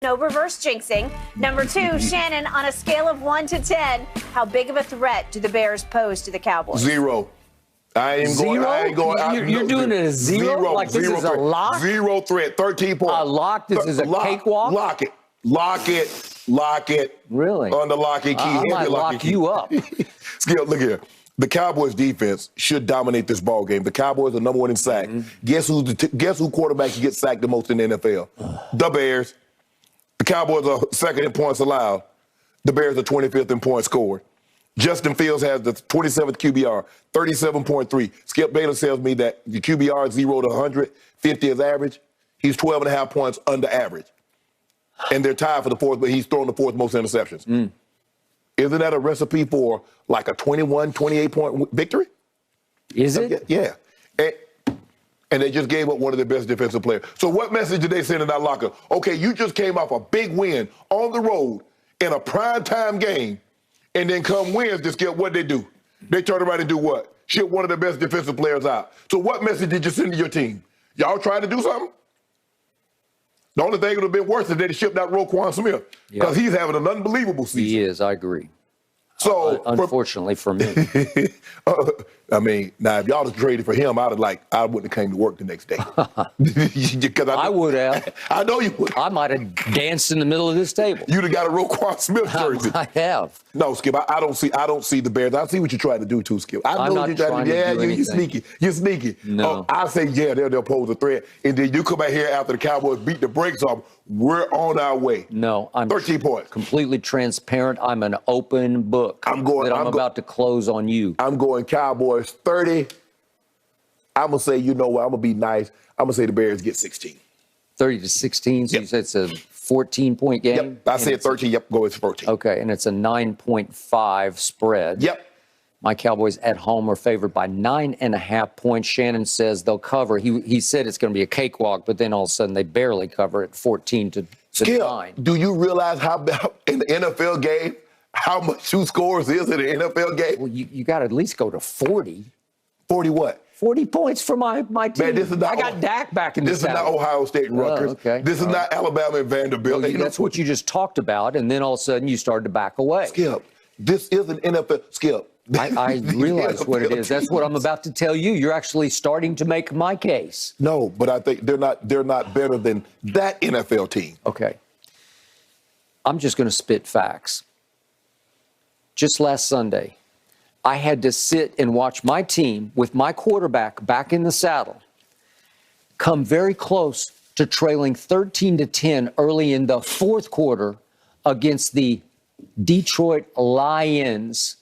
No reverse jinxing. Number 2, Shannon, on a scale of 1 to 10, how big of a threat do the Bears pose to the Cowboys? 0. I ain't Zero? going. You're doing it as zero? Like this is a lock? 0 threat. 13 points. A lock? This is a cakewalk? Lock it. Lock it. Really? On the locking key. I might lock you up. Skip, look here. The Cowboys defense should dominate this ball game. The Cowboys are number 1 in sack. Guess who quarterback gets sacked the most in the NFL? The Bears. The Cowboys are second in points allowed. The Bears are 25th in points scored. Justin Fields has the 27th QBR, 37.3. Skip Bayless tells me that the QBR is 0 to 100, 50 is average. He's 12.5 points under average. And they're tied for the fourth, but he's thrown the fourth most interceptions. Isn't that a recipe for like a 21, 28-point victory? Is it? Yeah. And they just gave up one of their best defensive players. So what message did they send in that locker? Okay, you just came off a big win on the road in a primetime game, and then come Wednesday, Skip, what'd they do? They turn around and do what? Ship one of the best defensive players out. So what message did you send to your team? Y'all trying to do something? The only thing that would have been worse is they shipped out Roquan Smith because he's having an unbelievable season. He is, I agree. So unfortunately for me. I mean, now if y'all had traded for him, I wouldn't have came to work the next day. I would have. I know you would. I might have danced in the middle of this table. You'd have got a Roquan Smith jersey. I have. No, Skip, I don't see the Bears. I see what you're trying to do too, Skip. I know I'm not trying to do anything. You're sneaky. No. I say, they'll pose a threat. And then you come out here after the Cowboys beat the brakes off. We're on our way. No, I'm 13 points. Completely transparent. I'm an open book. I'm about to close on you. I'm going Cowboys 30. I'm going to say, you know what? I'm going to be nice. I'm going to say the Bears get 16. 30 to 16? So you said it's a 14-point game? Yep. I said 13. Yep. Go with 14. Okay. And it's a 9.5 spread. Yep. My Cowboys at home are favored by 9.5 points. Shannon says they'll cover. He said it's going to be a cakewalk, but then all of a sudden they barely cover at 14 to 9. Do you realize how in the NFL game, how much 2 scores is in an NFL game? Well, you got to at least go to 40. 40 what? 40 points for my team. Man, this is not, I got Dak back in the This is not Ohio State and Rutgers. Okay. This is not Alabama and Vanderbilt. Well, that's what you just talked about, and then all of a sudden you started to back away. Skip, this is an NFL. Skip. I realize what it is. That's what I'm about to tell you. You're actually starting to make my case. No, but I think they're not better than that NFL team. Okay. I'm just going to spit facts. Just last Sunday, I had to sit and watch my team with my quarterback back in the saddle come very close to trailing 13-10 early in the fourth quarter against the Detroit Lions,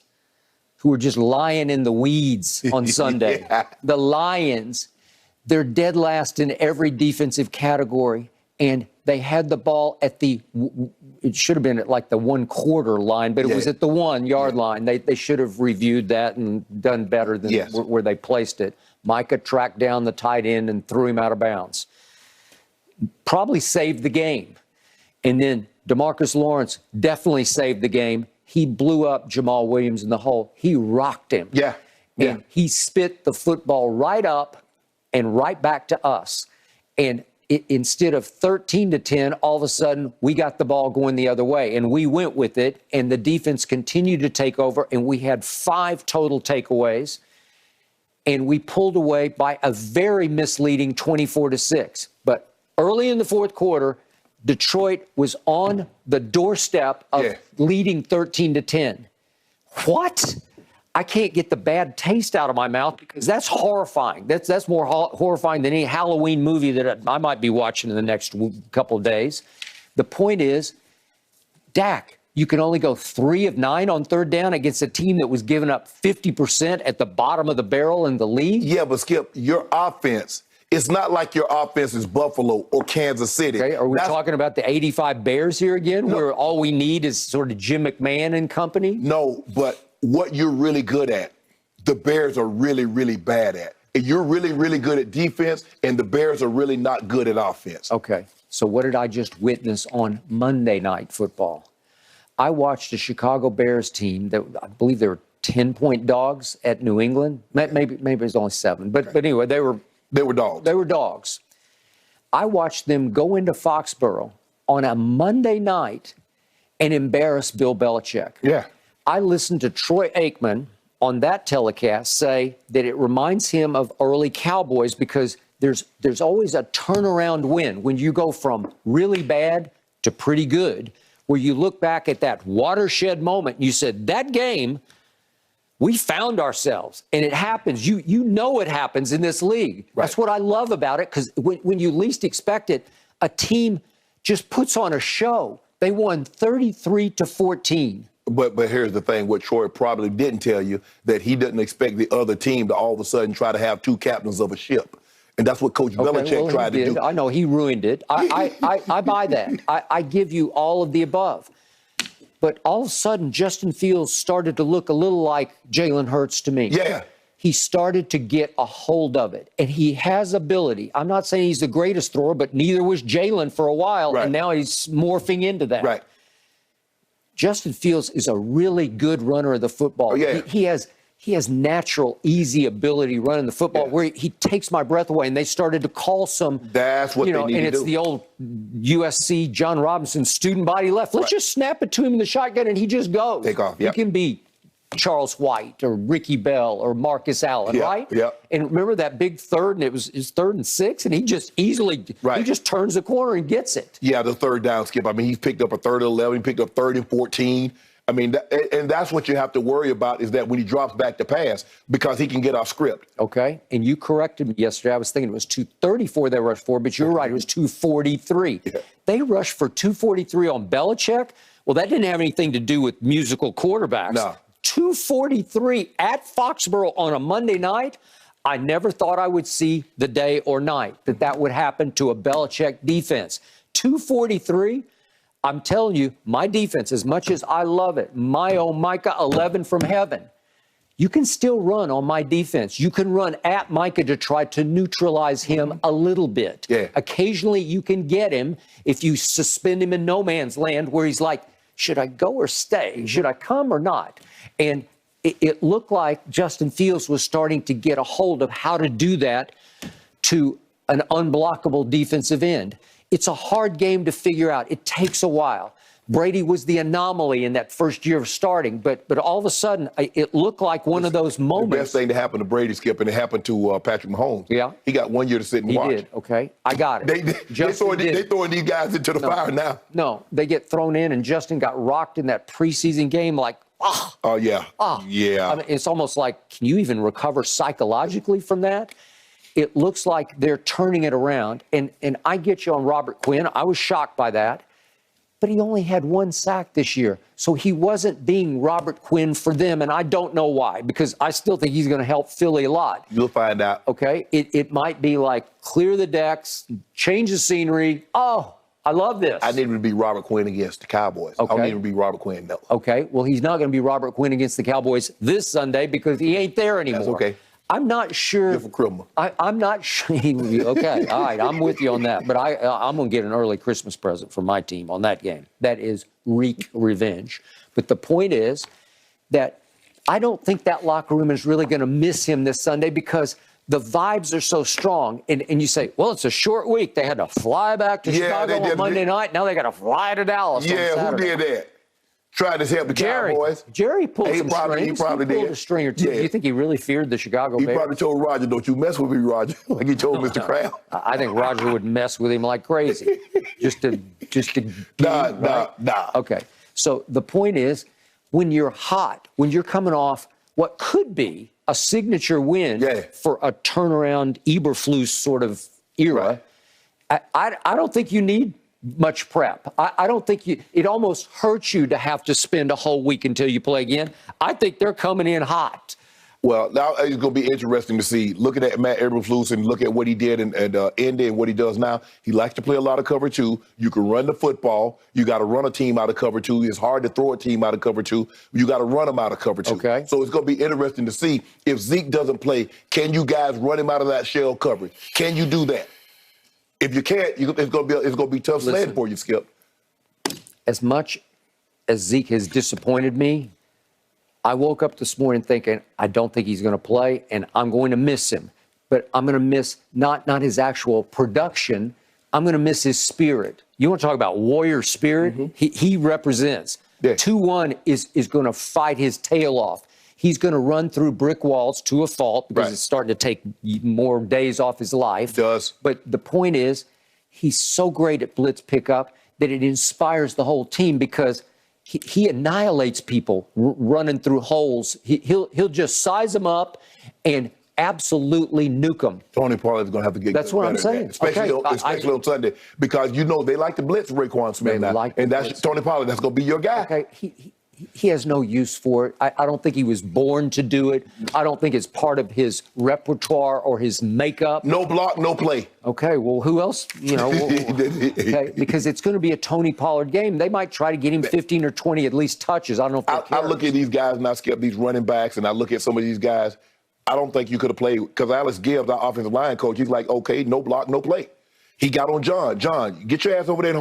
who were just lying in the weeds on Sunday. The Lions, they're dead last in every defensive category, and they had the ball at it should have been at like the 1/4 line, but it was at the 1-yard line. They should have reviewed that and done better than where they placed it. Micah tracked down the tight end and threw him out of bounds. Probably saved the game. And then DeMarcus Lawrence definitely saved the game. He blew up Jamal Williams in the hole. He rocked him. And he spit the football right up and right back to us. And instead of 13-10, all of a sudden we got the ball going the other way, and we went with it, and the defense continued to take over, and we had 5 total takeaways, and we pulled away by a very misleading 24-6. But early in the fourth quarter, Detroit was on the doorstep of leading 13-10. What? I can't get the bad taste out of my mouth because that's horrifying. That's more horrifying than any Halloween movie that I might be watching in the next couple of days. The point is, Dak, you can only go 3 of 9 on third down against a team that was giving up 50% at the bottom of the barrel in the league. Yeah, but Skip, your offense, it's not like your offense is Buffalo or Kansas City. Okay, are we talking about the 85 Bears here again, where all we need is sort of Jim McMahon and company? No, but what you're really good at, the Bears are really, really bad at. And you're really, really good at defense, and the Bears are really not good at offense. Okay, so what did I just witness on Monday Night Football? I watched a Chicago Bears team that I believe they were 10-point dogs at New England. Maybe it was only 7, but anyway, they were dogs. They were dogs. I watched them go into Foxborough on a Monday night and embarrass Bill Belichick. Yeah. I listened to Troy Aikman on that telecast say that it reminds him of early Cowboys because there's always a turnaround win when you go from really bad to pretty good, where you look back at that watershed moment and you said, that game, we found ourselves. And it happens. You know it happens in this league. Right. That's what I love about it, because when you least expect it, a team just puts on a show. They won 33-14. But here's the thing, what Troy probably didn't tell you, that he didn't expect the other team to all of a sudden try to have two captains of a ship. And that's what Coach Belichick tried to do. I know he ruined it. I buy that. I give you all of the above. But all of a sudden, Justin Fields started to look a little like Jalen Hurts to me. Yeah. He started to get a hold of it. And he has ability. I'm not saying he's the greatest thrower, but neither was Jalen for a while. Right. And now he's morphing into that. Right. Justin Fields is a really good runner of the football. Oh, yeah. He has natural, easy ability running the football, Yeah. where he takes my breath away. And they started to call some, That's what they need and to it's do. the old USC John Robinson student body left. Let's just snap it to him in the shotgun, and he just goes. Take off, He yep. can be Charles White or Ricky Bell or Marcus Allen, Yeah, right? yeah. And remember that big third, and it was his 3rd and 6, and he just easily, Right. he just turns the corner and gets it. Yeah, the third down skip. I mean, he's picked up a 3rd and 11. He picked up 3rd and 14. I mean, and that's what you have to worry about, is that when he drops back to pass, because he can get off script. Okay, and you corrected me yesterday. I was thinking it was 234 they rushed for, but you're right, it was 243. Yeah. They rushed for 243 on Belichick. Well, that didn't have anything to do with musical quarterbacks. No. 243 at Foxborough on a Monday night. I never thought I would see the day or night that would happen to a Belichick defense. 243. I'm telling you, my defense, as much as I love it, my oh Micah 11 from heaven, you can still run on my defense. You can run at Micah to try to neutralize him a little bit. Yeah. Occasionally you can get him if you suspend him in no man's land, where he's like, should I go or stay? Should I come or not? And it looked like Justin Fields was starting to get a hold of how to do that to an unblockable defensive end. It's a hard game to figure out. It takes a while. Brady was the anomaly in that first year of starting, but all of a sudden, it looked like one of those moments. The best thing to happen to Brady, Skip, and it happened to Patrick Mahomes. Yeah. He got 1 year to sit and watch. He did, okay. I got it. They throwing these guys into the fire now. No, they get thrown in, and Justin got rocked in that preseason game like, Oh, yeah. Yeah. I mean, it's almost like, can you even recover psychologically from that? It looks like they're turning it around. And I get you on Robert Quinn. I was shocked by that. But he only had 1 sack this year. So he wasn't being Robert Quinn for them. And I don't know why, because I still think he's going to help Philly a lot. You'll find out. Okay? It might be like clear the decks, change the scenery. Oh, I love this. I need him to be Robert Quinn against the Cowboys. I don't need him to be Robert Quinn, no. Okay, well, he's not going to be Robert Quinn against the Cowboys this Sunday because he ain't there anymore. That's okay. I'm not sure. Different criminal. I'm not sure. Okay, all right, I'm with you on that. But I'm going to get an early Christmas present from my team on that game. That is wreak revenge. But the point is that I don't think that locker room is really going to miss him this Sunday, because the vibes are so strong. And you say, well, it's a short week. They had to fly back to Chicago on Monday night. Now they got to fly to Dallas on Saturday. Who did that? Tried to help the Cowboys. Jerry pulled some strings. He probably pulled did. a string or two. Yeah. Do you think he really feared the Chicago Bears? He probably told Roger, don't you mess with me, Roger, like he told Mr. Crown. I think Roger would mess with him like crazy, just to Nah. Okay, so the point is, when you're hot, when you're coming off what could be a signature win for a turnaround Eberflus sort of era, I don't think you need much prep. I don't think it almost hurts you to have to spend a whole week until you play again. I think they're coming in hot. Well, now it's going to be interesting to see, looking at Matt Eberflus and look at what he did in Indy and what he does now. He likes to play a lot of cover two. You can run the football. You got to run a team out of cover two. It's hard to throw a team out of cover two. You got to run them out of cover two. Okay. So it's going to be interesting to see, if Zeke doesn't play, can you guys run him out of that shell coverage? Can you do that? If you can't, it's going to be tough sledding for you, Skip. As much as Zeke has disappointed me, I woke up this morning thinking, I don't think he's going to play, and I'm going to miss him. But I'm going to miss not his actual production. I'm going to miss his spirit. You want to talk about warrior spirit? He represents. Yeah. 2-1 is going to fight his tail off. He's going to run through brick walls to a fault because it's starting to take more days off his life. It does. But the point is, he's so great at blitz pickup that it inspires the whole team because he annihilates people running through holes. He'll just size them up and absolutely nuke them. Tony Pollard's going to have to get That's what I'm saying. Especially on Sunday, because they like to blitz Raekwon Smith now. And that's Tony Pollard. That's going to be your guy. Okay, he has no use for it. I don't think he was born to do it. I don't think it's part of his repertoire or his makeup. No block, no play. Okay, well, who else? Okay, because it's going to be a Tony Pollard game. They might try to get him 15 or 20 at least touches. I don't know if I look at these guys and I skip these running backs, and I look at some of these guys. I don't think you could have played because Alex Gibbs, our offensive line coach, he's like, okay, no block, no play. He got on John. John, get your ass over there and